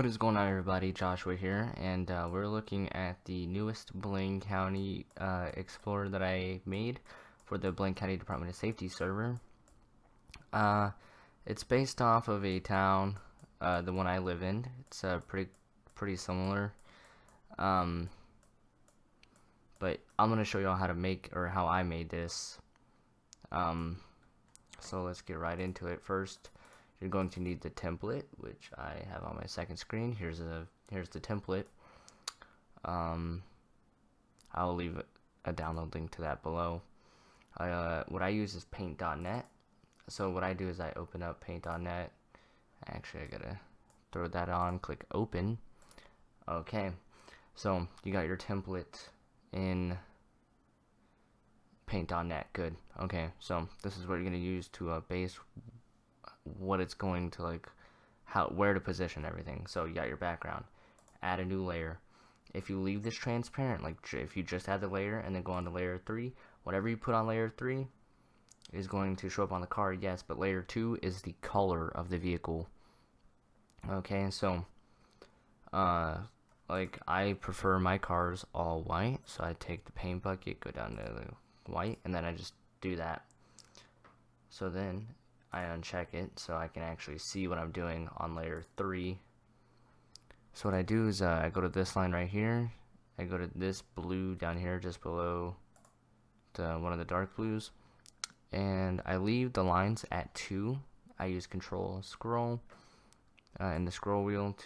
What is going on, everybody? Joshua here, and we're looking at the newest Blaine County Explorer that I made for the Blaine County Department of Safety server. Uh, it's based off of a town, the one I live in. It's pretty similar, um, but I'm gonna show y'all how to make, or how I made this. So let's get right into it. First, you're going to need the template, which I have on my second screen. Here's the template. I'll leave a download link to that below. What I use is paint.net. So what I do is I open up paint.net. Actually, I gotta throw that on, click open. Okay, so you got your template in paint.net. Good. Okay, so this is what you're gonna use to base what it's going to, like, where to position everything. So you got your background, add a new layer. If you leave this transparent, like if you just add the layer and then go on to layer 3, whatever you put on layer 3 is going to show up on the card, yes, but layer 2 is the color of the vehicle. Okay, so like, I prefer my cars all white, so I take the paint bucket, go down to the white, and then I just do that. So then I uncheck it so I can actually see what I'm doing on layer 3. So what I do is I go to this line right here, I go to this blue down here just below one of the dark blues, and I leave the lines at 2. I use control scroll in the scroll wheel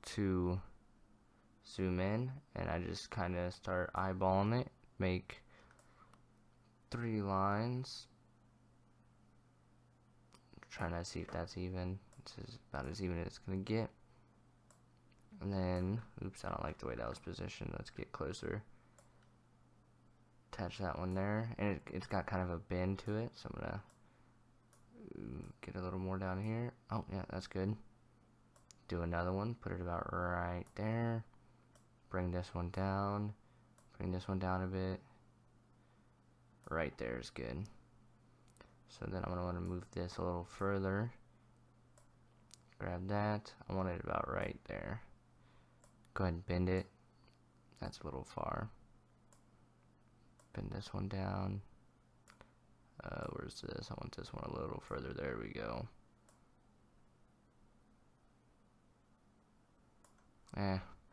to zoom in, and I just kind of start eyeballing it, make 3 lines. Trying to see if that's even. This is about as even as it's gonna get. And then, oops, I don't like the way that was positioned. Let's get closer. Attach that one there, and it's got kind of a bend to it, so I'm gonna get a little more down here. Oh yeah, that's good. Do another one, put it about right there. Bring this one down. Bring this one down a bit. Right there is good. So then I'm going to want to move this a little further. Grab that. I want it about right there. Go ahead and bend it. That's a little far. Bend this one down. Where's this? I want this one a little further. There we go.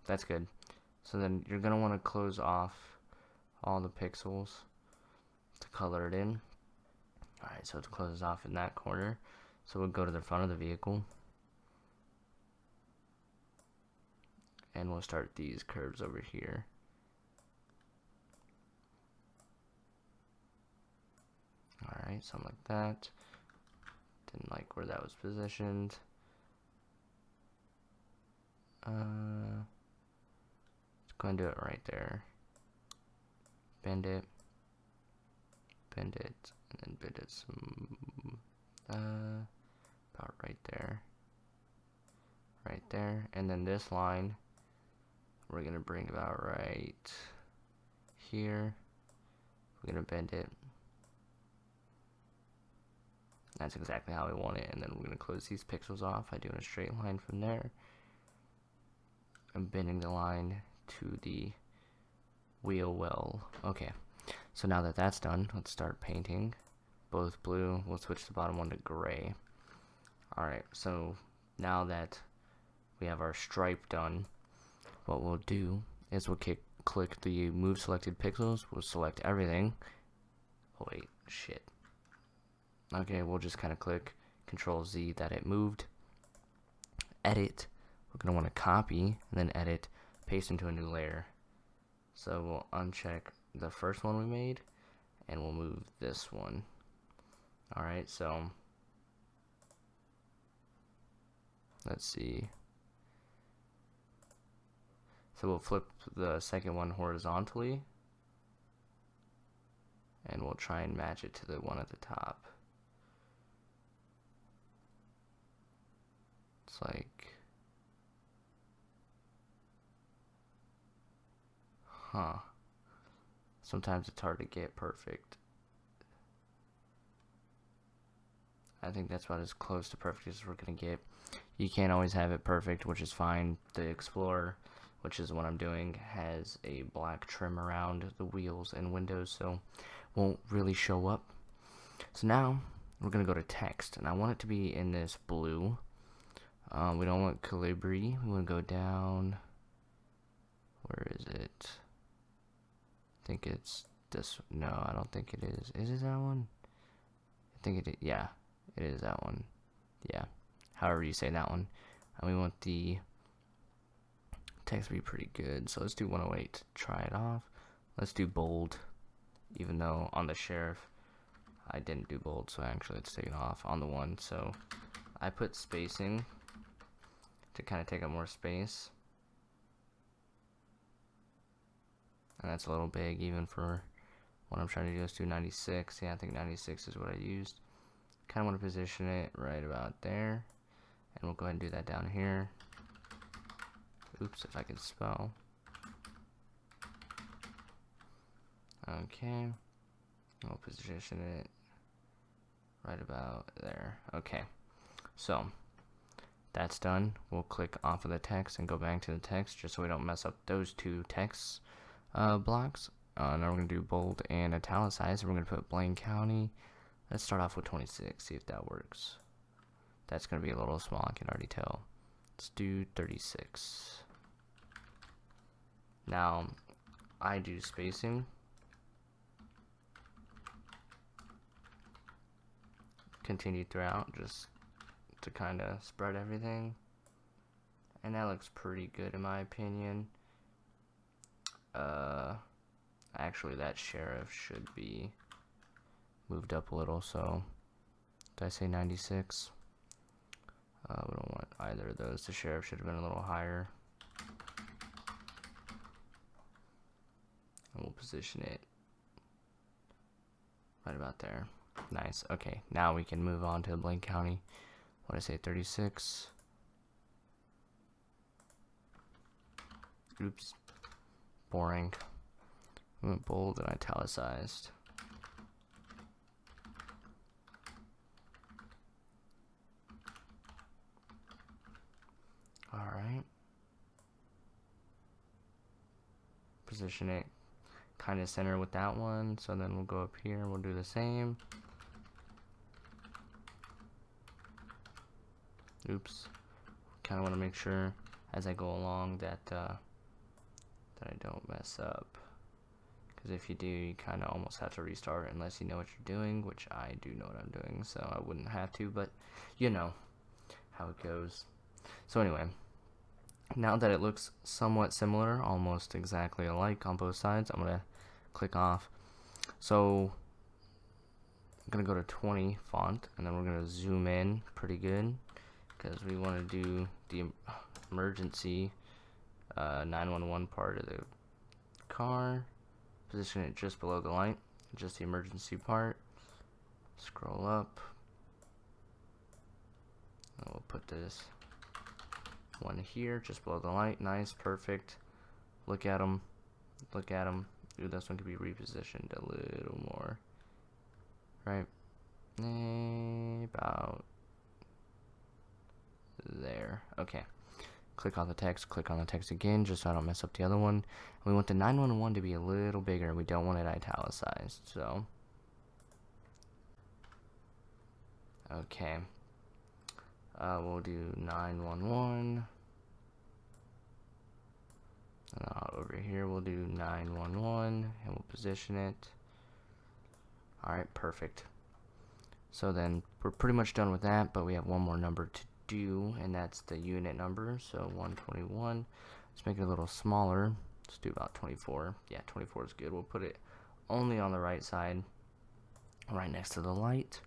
That's good. So then you're going to want to close off all the pixels to color it in. Alright, so it closes off in that corner. So we'll go to the front of the vehicle, and we'll start these curves over here. Alright, something like that. Didn't like where that was positioned. Let's go and do it right there. Bend it, and then bend it some, about right there, and then this line we're gonna bring about right here. We're gonna bend it. That's exactly how we want it, and then we're gonna close these pixels off by doing a straight line from there. I'm bending the line to the wheel well. Okay. So now that that's done, let's start painting. Both blue. We'll switch the bottom one to gray. Alright, so now that we have our stripe done, what we'll do is we'll click the move selected pixels. We'll select everything. Oh wait, shit. Okay, we'll just kind of click Control Z that it moved. Edit. We're going to want to copy, and then edit, paste into a new layer. So we'll uncheck the first one we made, and we'll move this one. Alright, so let's see. So we'll flip the second one horizontally, and we'll try and match it to the one at the top. It's like, sometimes it's hard to get perfect. I think that's about as close to perfect as we're gonna get. You can't always have it perfect, which is fine. The Explorer, which is what I'm doing, has a black trim around the wheels and windows, so won't really show up. So now we're gonna go to text, and I want it to be in this blue. We don't want Calibri. We want to go down. Where is it? I think it's this. No, I don't think it is. Is it that one? I think it is. Yeah, it is that one. Yeah, however you say that one. And we want the text to be pretty good. So let's do 108 to try it off. Let's do bold, even though on the sheriff I didn't do bold, so actually let's take it off on the one. So I put spacing to kind of take up more space, and that's a little big even for what I'm trying to do. Let's do 96. Yeah, I think 96 is what I used. Kind of want to position it right about there, and we'll go ahead and do that down here. Oops, if I could spell. Okay, we'll position it right about there. Okay, so that's done. We'll click off of the text and go back to the text just so we don't mess up those two text blocks. Now we're going to do bold and italicize. We're going to put Blaine County. Let's start off with 26, see if that works. That's going to be a little small, I can already tell. Let's do 36. Now, I do spacing. Continue throughout, just to kind of spread everything, and that looks pretty good in my opinion. Actually that sheriff should be moved up a little, so did I say 96? We don't want either of those. The sheriff should have been a little higher, and we'll position it right about there. Nice. Okay, now we can move on to Blaine County. What did I say, 36? Oops. Boring. We went bold and italicized. Alright. Position it kind of center with that one, so then we'll go up here and we'll do the same. Oops. Kind of want to make sure as I go along that that I don't mess up, because if you do, you kind of almost have to restart unless you know what you're doing, which I do know what I'm doing, so I wouldn't have to, but you know how it goes. So anyway, now that it looks somewhat similar, almost exactly alike on both sides, I'm gonna click off. So I'm gonna go to 20 font, and then we're gonna zoom in pretty good, because we want to do the emergency 911 part of the car. Position it just below the light, just the emergency part. Scroll up, and we'll put this one here just below the light. Nice, perfect. Look at them, look at them. Ooh, this one could be repositioned a little more, right? About there. Okay, click on the text, click on the text again just so I don't mess up the other one. We want the 911 to be a little bigger, we don't want it italicized, so okay, we'll do 911, and over here we'll do 911, and we'll position it. Alright, perfect. So then we're pretty much done with that, but we have one more number to do, and that's the unit number. So 121. Let's make it a little smaller. Let's do about 24. Yeah, 24 is good. We'll put it only on the right side, right next to the light.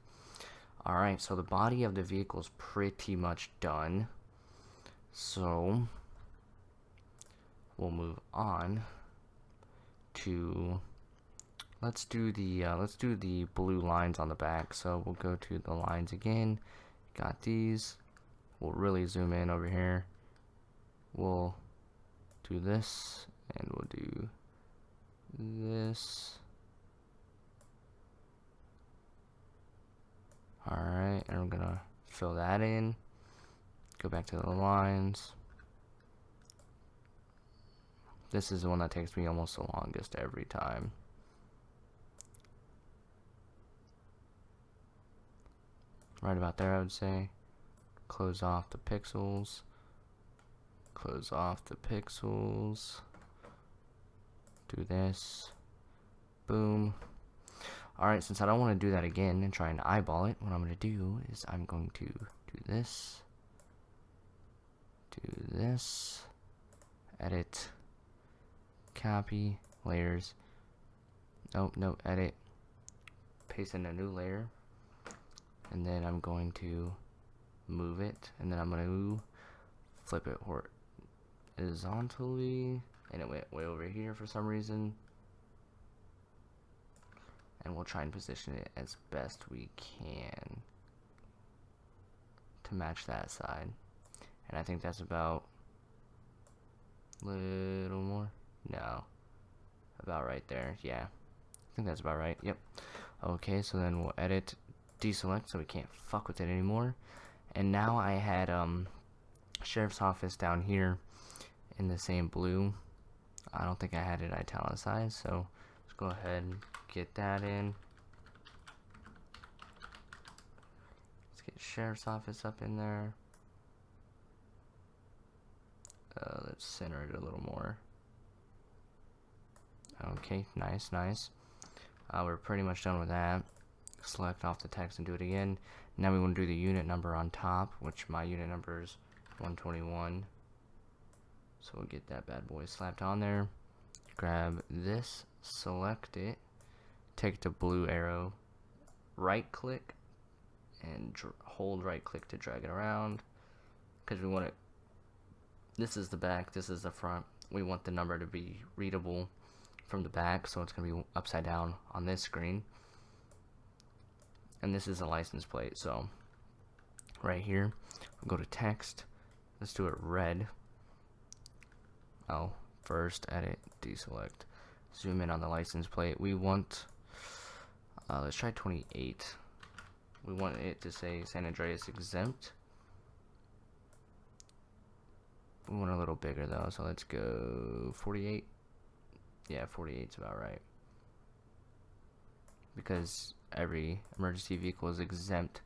Alright, so the body of the vehicle is pretty much done. So we'll move on to let's do the blue lines on the back. So we'll go to the lines again. Got these. We'll really zoom in over here. We'll do this, and we'll do this. Alright, and I'm gonna fill that in. Go back to the lines. This is the one that takes me almost the longest every time. Right about there, I would say. Close off the pixels. Close off the pixels. Do this. Boom. Alright, since I don't want to do that again and try and eyeball it, what I'm going to do is I'm going to do this. Do this. Edit. Copy. Layers. Nope, no, edit. Paste in a new layer. And then I'm going to move it. And then I'm going to flip it horizontally. And it went way over here for some reason. And we'll try and position it as best we can to match that side. And I think that's about a little more. No, about right there. Yeah, I think that's about right. Yep. Okay, so then we'll edit, deselect, so we can't fuck with it anymore. And now I had Sheriff's Office down here in the same blue. I don't think I had it italicized, so let's go ahead and get that in. Let's get Sheriff's Office up in there. Let's center it a little more. Okay, nice, nice. We're pretty much done with that. Select off the text and do it again. Now we want to do the unit number on top, which my unit number is 121. So we'll get that bad boy slapped on there. Grab this, select it, take the blue arrow, right click, and hold right click to drag it around. Because we want it, this is the back, this is the front. We want the number to be readable from the back, so it's going to be upside down on this screen. And this is a license plate, so right here, we'll go to text. Let's do it red. Oh, first edit, deselect. Zoom in on the license plate. We want, let's try 28. We want it to say San Andreas exempt. We want a little bigger though, so let's go 48. Yeah, 48 is about right. Because every emergency vehicle is exempt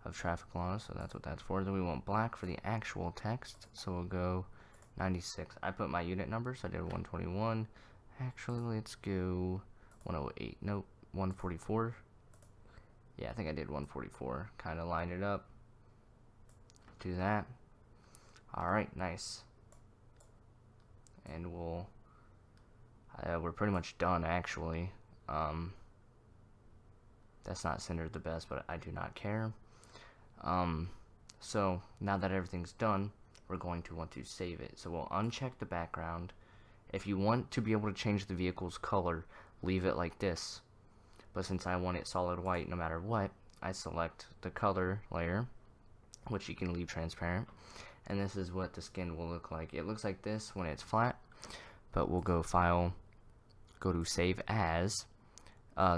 of traffic laws, so that's what that's for. Then we want black for the actual text, so we'll go 96. I put my unit number, so I did 121. Actually, let's go 108. Nope, 144. Yeah, I think I did 144. Kind of lined it up. Do that. Alright, nice. And we're pretty much done, actually. That's not centered the best, but I do not care. So now that everything's done, we're going to want to save it. So we'll uncheck the background. If you want to be able to change the vehicle's color, leave it like this. But since I want it solid white no matter what, I select the color layer, which you can leave transparent. And this is what the skin will look like. It looks like this when it's flat, but we'll go File, go to Save As.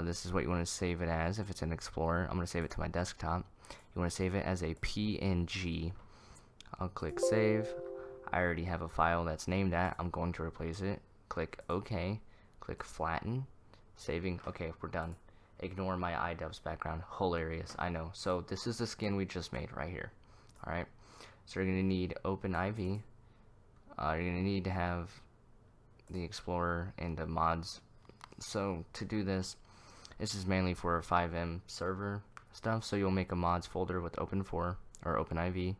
This is what you want to save it as. If it's an Explorer, I'm going to save it to my desktop. You want to save it as a PNG. I'll click Save. I already have a file that's named that. I'm going to replace it. Click OK. Click Flatten. Saving. Okay, we're done. Ignore my iDubbbz background. Hilarious, I know. So this is the skin we just made right here. Alright. So you're going to need OpenIV. You're going to need to have the Explorer and the mods. So to do this, this is mainly for 5M server stuff. So you'll make a mods folder with Open4 or OpenIV.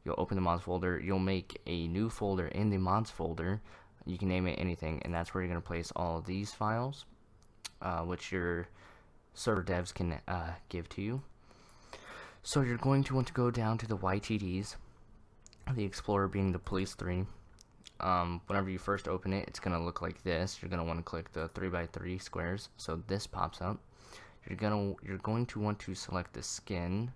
You'll open the mods folder. You'll make a new folder in the mods folder. You can name it anything, and that's where you're going to place all of these files, which your server devs can give to you. So you're going to want to go down to the YTDs, the Explorer being the Police 3. Whenever you first open it, it's going to look like this. You're going to want to click the 3x3 squares, so this pops up. You're going to want to select the skin.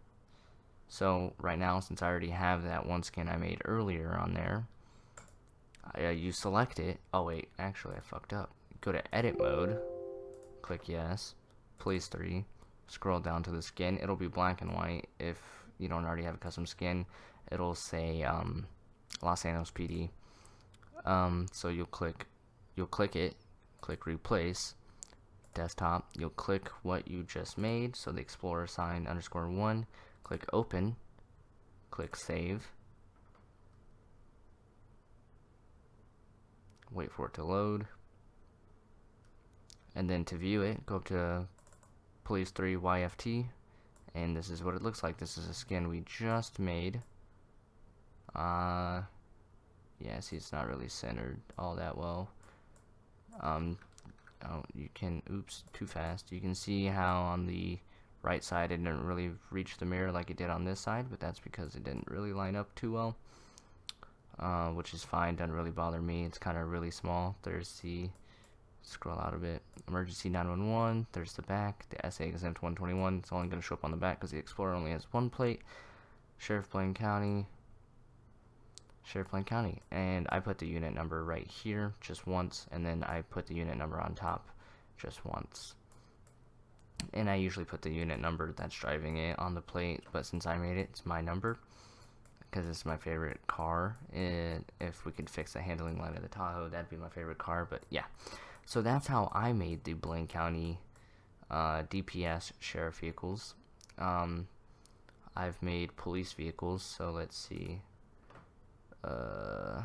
So right now, since I already have that one skin I made earlier on there, you select it. Oh wait, actually I fucked up. Go to edit mode, click yes, Police 3, scroll down to the skin. It'll be black and white if you don't already have a custom skin. It'll say Los Angeles PD. So you'll click it, click replace, desktop. You'll click what you just made, so the Explorer sign _1. Click open, click save. Wait for it to load. And then to view it, go up to Police 3 YFT, and this is what it looks like. This is a skin we just made. Yeah, see, it's not really centered all that well. Oh, you can, oops, too fast. You can see how on the right side it didn't really reach the mirror like it did on this side, but that's because it didn't really line up too well. Which is fine, doesn't really bother me. It's kind of really small. There's the, scroll out a bit, emergency 911. There's the back, the SA exempt 121. It's only going to show up on the back because the Explorer only has one plate. Sheriff Blaine County, and I put the unit number right here just once, and then I put the unit number on top just once. And I usually put the unit number that's driving it on the plate, but since I made it, it's my number because it's my favorite car. And if we could fix the handling light of the Tahoe, that'd be my favorite car. But yeah, so that's how I made the Blaine County DPS sheriff vehicles. I've made police vehicles, so let's see. I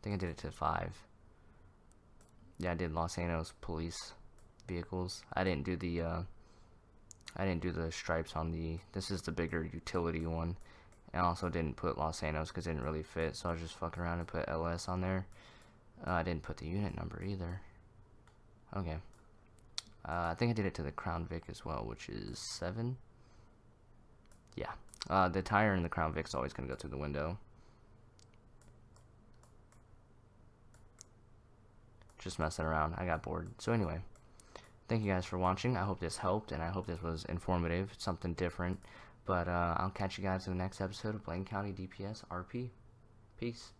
think I did it to 5. Yeah, I did Los Angeles police vehicles. I didn't do the stripes on the, this is the bigger utility one. And I also didn't put Los Angeles because it didn't really fit, so I was just fucking around and put LS on there. I didn't put the unit number either. Okay. I think I did it to the Crown Vic as well, which is 7. Yeah. The tire in the Crown Vic is always going to go through the window. Just messing around. I got bored. So anyway, thank you guys for watching. I hope this helped, and I hope this was informative, something different. But I'll catch you guys in the next episode of Blaine County DPS RP. Peace.